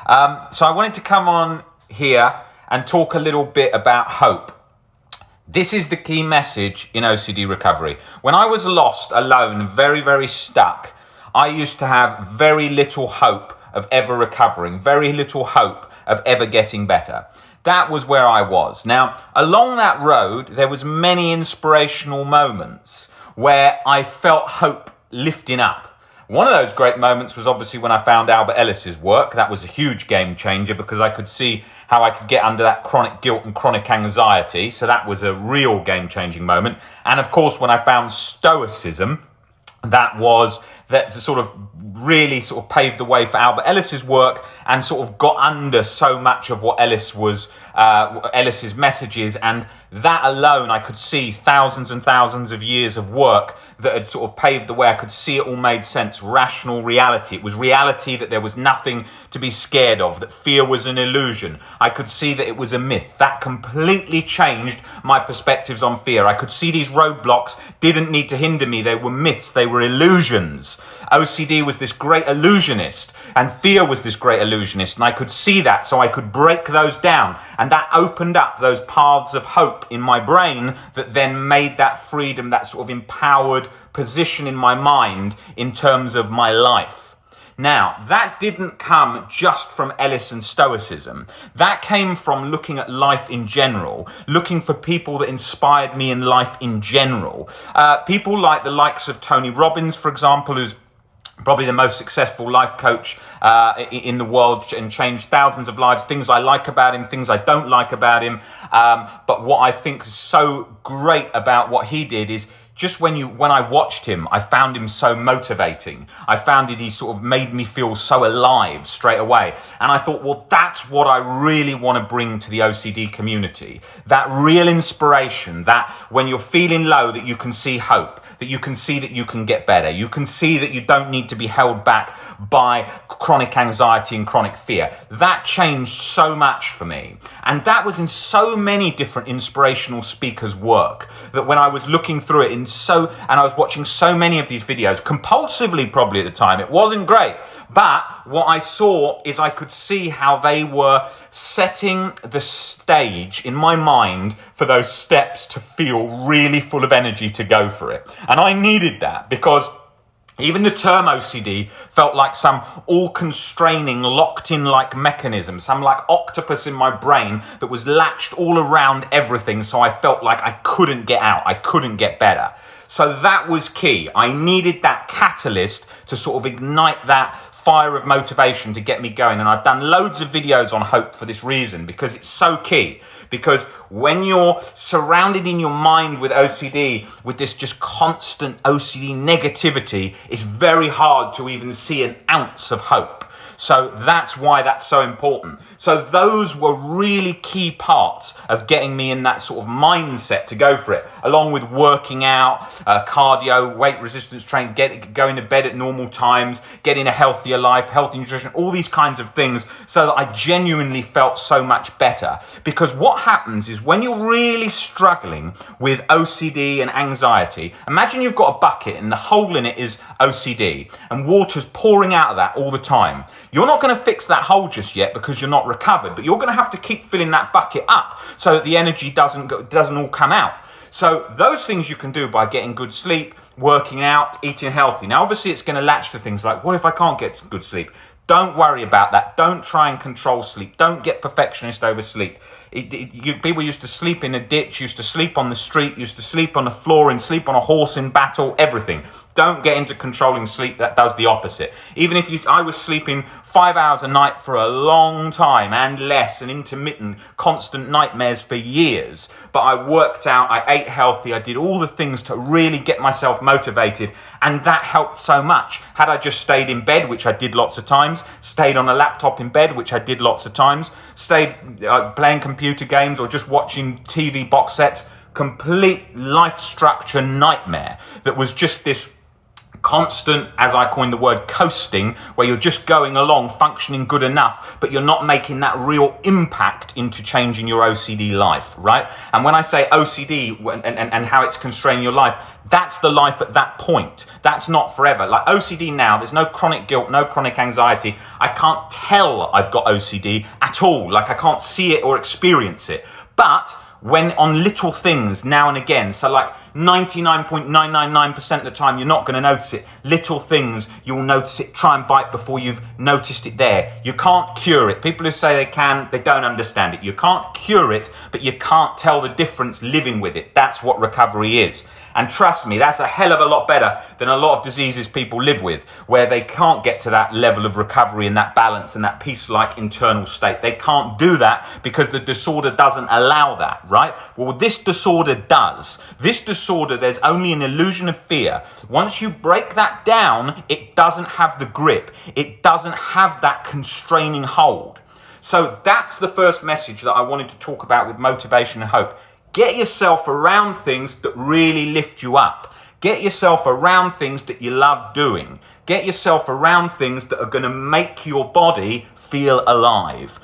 So I wanted to come on here and talk a little bit about hope. This is the key message in OCD recovery. When I was lost, alone, very, very stuck, I used to have very little hope of ever recovering, very little hope of ever getting better. That was where I was. Now, along that road, there was many inspirational moments where I felt hope lifting up. One of those great moments was obviously when I found Albert Ellis's work. That was a huge game changer because I could see how I could get under that chronic guilt and chronic anxiety. So that was a real game-changing moment. And of course, when I found Stoicism, that sort of really sort of paved the way for Albert Ellis's work and sort of got under so much of what Ellis's messages, and that alone I could see thousands and thousands of years of work that had sort of paved the way. I could see it all made sense. Rational reality. It was reality that there was nothing to be scared of, that fear was an illusion. I could see that it was a myth. That completely changed my perspectives on fear. I could see these roadblocks didn't need to hinder me. They were myths. They were illusions. OCD was this great illusionist, and fear was this great illusionist, and I could see that, so I could break those down, and that opened up those paths of hope in my brain that then made that freedom, that sort of empowered position in my mind in terms of my life. Now, that didn't come just from Ellis and Stoicism. That came from looking at life in general, looking for people that inspired me in life in general. People like the likes of Tony Robbins, for example, who's probably the most successful life coach in the world and changed thousands of lives. Things I like about him, things I don't like about him. But what I think is so great about what he did is just when I watched him, I found him so motivating. I found that he sort of made me feel so alive straight away. And I thought, well, that's what I really want to bring to the OCD community. That real inspiration, that when you're feeling low, that you can see hope, that you can see that you can get better. You can see that you don't need to be held back by chronic anxiety and chronic fear. That changed so much for me. And that was in so many different inspirational speakers' work that when I was looking through it and I was watching so many of these videos, compulsively probably at the time, it wasn't great. But what I saw is I could see how they were setting the stage in my mind for those steps to feel really full of energy to go for it. And I needed that because even the term OCD felt like some all-constraining, locked-in-like mechanism, some like octopus in my brain that was latched all around everything, so I felt like I couldn't get out, I couldn't get better. So that was key. I needed that catalyst to sort of ignite that fire of motivation to get me going. And I've done loads of videos on hope for this reason, because it's so key. Because when you're surrounded in your mind with OCD, with this just constant OCD negativity, it's very hard to even see an ounce of hope. So that's why that's so important. So those were really key parts of getting me in that sort of mindset to go for it, along with working out, cardio, weight resistance training, going to bed at normal times, getting a healthier life, healthy nutrition, all these kinds of things, so that I genuinely felt so much better. Because what happens is when you're really struggling with OCD and anxiety, imagine you've got a bucket and the hole in it is OCD and water's pouring out of that all the time. You're not going to fix that hole just yet because you're not recovered, but you're going to have to keep filling that bucket up so that the energy doesn't all come out. So those things you can do by getting good sleep, working out, eating healthy. Now, obviously, it's going to latch to things like, what if I can't get good sleep? Don't worry about that. Don't try and control sleep. Don't get perfectionist over sleep. People used to sleep in a ditch, used to sleep on the street, used to sleep on the floor and sleep on a horse in battle, everything. Don't get into controlling sleep. That does the opposite. Even if I was sleeping 5 hours a night for a long time and less, and intermittent, constant nightmares for years. But I worked out, I ate healthy, I did all the things to really get myself motivated, and that helped so much. Had I just stayed in bed, which I did lots of times, stayed on a laptop in bed, which I did lots of times, stayed playing computer games or just watching TV box sets, complete life structure nightmare that was just this constant, as I coined the word, coasting, where you're just going along, functioning good enough, but you're not making that real impact into changing your OCD life, right? And when I say OCD and how it's constraining your life, that's the life at that point. That's not forever. Like OCD now, there's no chronic guilt, no chronic anxiety. I can't tell I've got OCD at all. Like I can't see it or experience it. But when on little things now and again, so like 99.999% of the time, you're not going to notice it. Little things, you'll notice it. Try and bite before you've noticed it there. You can't cure it. People who say they can, they don't understand it. You can't cure it, but you can't tell the difference living with it. That's what recovery is. And trust me, that's a hell of a lot better than a lot of diseases people live with, where they can't get to that level of recovery and that balance and that peace-like internal state. They can't do that because the disorder doesn't allow that, right? Well, this disorder does. This disorder, there's only an illusion of fear. Once you break that down, it doesn't have the grip. It doesn't have that constraining hold. So that's the first message that I wanted to talk about with motivation and hope. Get yourself around things that really lift you up. Get yourself around things that you love doing. Get yourself around things that are going to make your body feel alive.